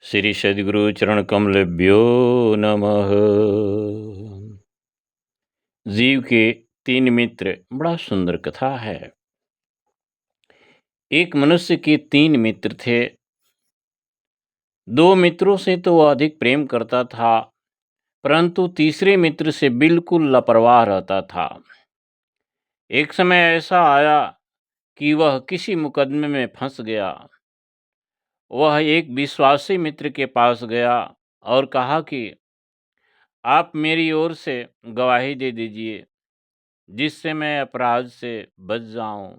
श्री सद्गुरु चरण कमलेभ्यो नमः। जीव के तीन मित्र बड़ा सुंदर कथा है। एक मनुष्य के तीन मित्र थे। दो मित्रों से तो वह अधिक प्रेम करता था, परंतु तीसरे मित्र से बिल्कुल लापरवाह रहता था। एक समय ऐसा आया कि वह किसी मुकदमे में फंस गया। वह एक विश्वासी मित्र के पास गया और कहा कि आप मेरी ओर से गवाही दे दीजिए, जिससे मैं अपराध से बच जाऊं।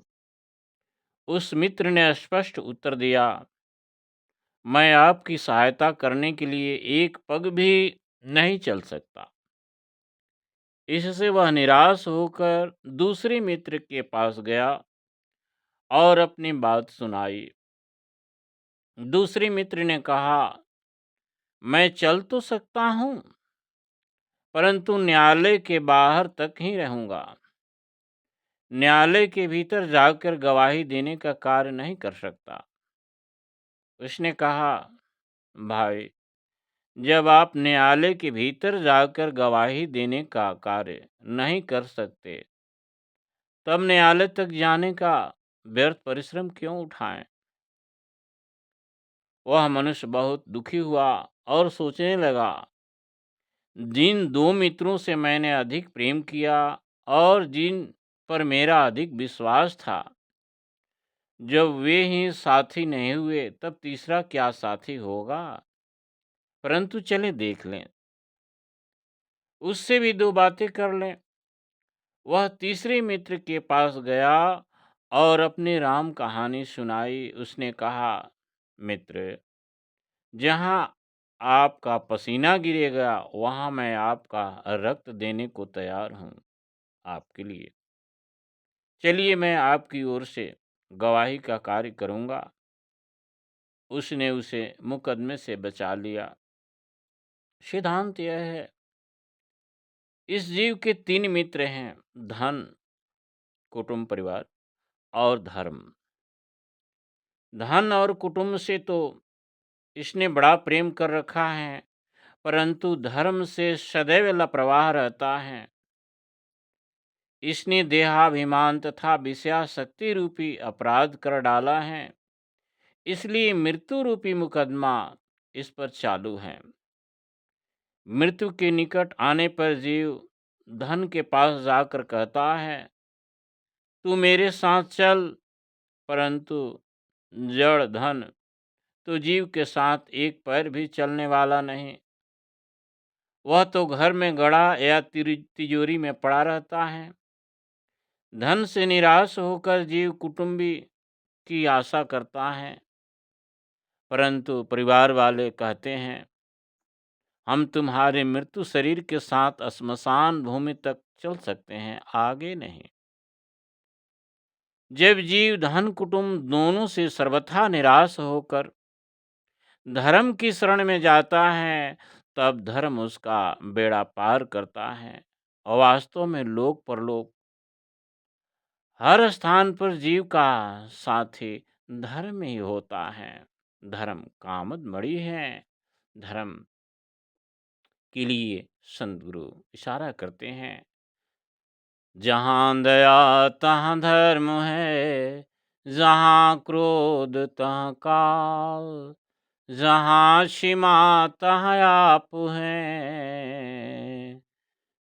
उस मित्र ने स्पष्ट उत्तर दिया, मैं आपकी सहायता करने के लिए एक पग भी नहीं चल सकता। इससे वह निराश होकर दूसरे मित्र के पास गया और अपनी बात सुनाई। दूसरे मित्र ने कहा, मैं चल तो सकता हूं, परंतु न्यायालय के बाहर तक ही रहूंगा। न्यायालय के भीतर जाकर गवाही देने का कार्य नहीं कर सकता। उसने कहा, भाई, जब आप न्यायालय के भीतर जाकर गवाही देने का कार्य नहीं कर सकते, तब न्यायालय तक जाने का व्यर्थ परिश्रम क्यों उठाएं? वह मनुष्य बहुत दुखी हुआ और सोचने लगा, जिन दो मित्रों से मैंने अधिक प्रेम किया और जिन पर मेरा अधिक विश्वास था, जब वे ही साथी नहीं हुए, तब तीसरा क्या साथी होगा? परंतु चले देख लें, उससे भी दो बातें कर लें। वह तीसरे मित्र के पास गया और अपनी राम कहानी सुनाई। उसने कहा, मित्र, जहाँ आपका पसीना गिरेगा, वहाँ मैं आपका रक्त देने को तैयार हूँ आपके लिए। चलिए, मैं आपकी ओर से गवाही का कार्य करूँगा। उसने उसे मुकदमे से बचा लिया। सिद्धांत यह है, इस जीव के तीन मित्र हैं, धन, कुटुंब, परिवार और धर्म। धन और कुटुंब से तो इसने बड़ा प्रेम कर रखा है, परंतु धर्म से सदैव लापरवाह रहता है। इसने देहाभिमान तथा विषयासक्ति रूपी अपराध कर डाला है, इसलिए मृत्यु रूपी मुकदमा इस पर चालू है। मृत्यु के निकट आने पर जीव धन के पास जाकर कहता है, तू मेरे साथ चल, परंतु जड़ धन तो जीव के साथ एक पैर भी चलने वाला नहीं। वह तो घर में गड़ा या तिजोरी में पड़ा रहता है। धन से निराश होकर जीव कुटुंबी की आशा करता है, परंतु परिवार वाले कहते हैं, हम तुम्हारे मृत्यु शरीर के साथ श्मशान भूमि तक चल सकते हैं, आगे नहीं। जब जीव धन कुटुंब दोनों से सर्वथा निराश होकर धर्म की शरण में जाता है, तब धर्म उसका बेड़ा पार करता है। और वास्तव में लोक परलोक हर स्थान पर जीव का साथी धर्म ही होता है। धर्म कामद मणि है। धर्म के लिए संत गुरु इशारा करते हैं, जहाँ दया तहाँ धर्म है, जहाँ क्रोध तहाँ काल, जहाँ क्षमा तहाँ आप हैं,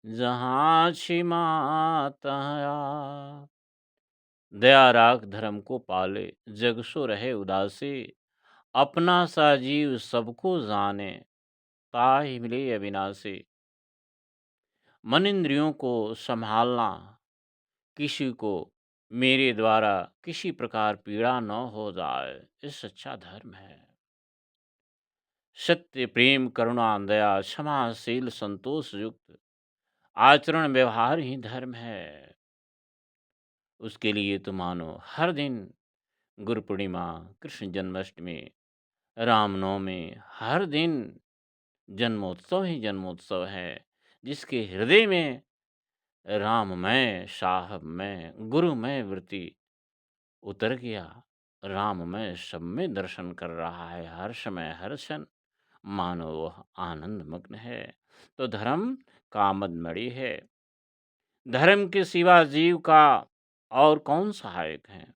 जहाँ क्षमा तहाँ आप। दया राख धर्म को पाले, जग सो रहे उदासी, अपना सा जीव सबको जाने, ताहि मिले अविनाशी। मन इंद्रियों को संभालना, किसी को मेरे द्वारा किसी प्रकार पीड़ा न हो जाए, ये सच्चा धर्म है। सत्य, प्रेम, करुणा, दया, क्षमाशील, संतोष युक्त आचरण व्यवहार ही धर्म है। उसके लिए तो मानो हर दिन गुरु पूर्णिमा, कृष्ण जन्माष्टमी, रामनवमी, हर दिन जन्मोत्सव ही जन्मोत्सव है। जिसके हृदय में राममय, साहबमय, गुरुमय वृत्ति उतर गया, राममय सब में दर्शन कर रहा है, हर समय हर क्षण मानो वह आनंद मग्न है। तो धर्म कामदमणि है। धर्म के सिवा जीव का और कौन सहायक है।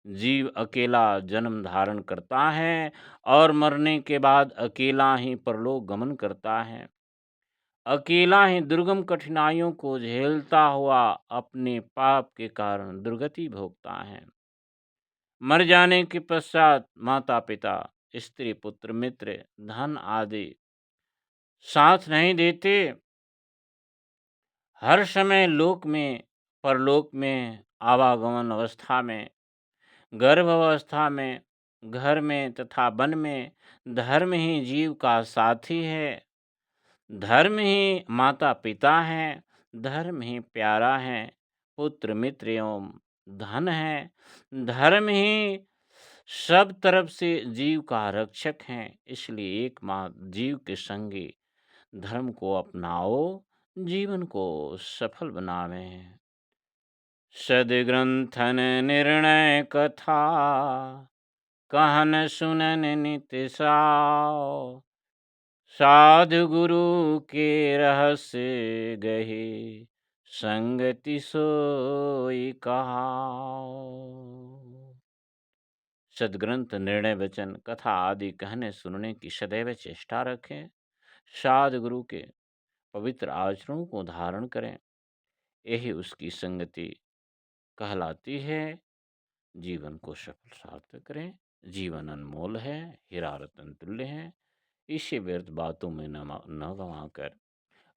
जीव अकेला जन्म धारण करता है और मरने के बाद अकेला ही परलोक गमन करता है। अकेला ही दुर्गम कठिनाइयों को झेलता हुआ अपने पाप के कारण दुर्गति भोगता है। मर जाने के पश्चात माता पिता, स्त्री पुत्र मित्र धन आदि साथ नहीं देते। हर समय लोक में परलोक में आवागमन अवस्था में, गर्भ अवस्था में, घर में तथा वन में धर्म ही जीव का साथी है। धर्म ही माता पिता है। धर्म ही प्यारा है। पुत्र मित्र एवं धन है। धर्म ही सब तरफ से जीव का रक्षक है। इसलिए एकमात्र जीव के संगी धर्म को अपनाओ, जीवन को सफल बनावें। सद्ग्रंथन निर्णय कथा, कहन सुनन नित साओ। साधु गुरु के रहस्य गहे, संगति सोई कहाओ। सद्ग्रंथ निर्णय वचन कथा आदि कहने सुनने की सदैव चेष्टा रखें। साधु गुरु के पवित्र आचरणों को धारण करें। यही उसकी संगति कहलाती है। जीवन को सफल सार्थक करें। जीवन अनमोल है, हीरा रतन तुल्य है। इसे व्यर्थ बातों में न गंवा कर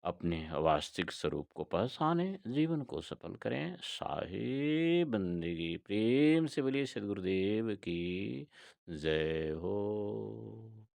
अपने वास्तविक स्वरूप को पहचाने, जीवन को सफल करें। साहिब बंदगी प्रेम से बोलिए सदगुरुदेव की जय हो।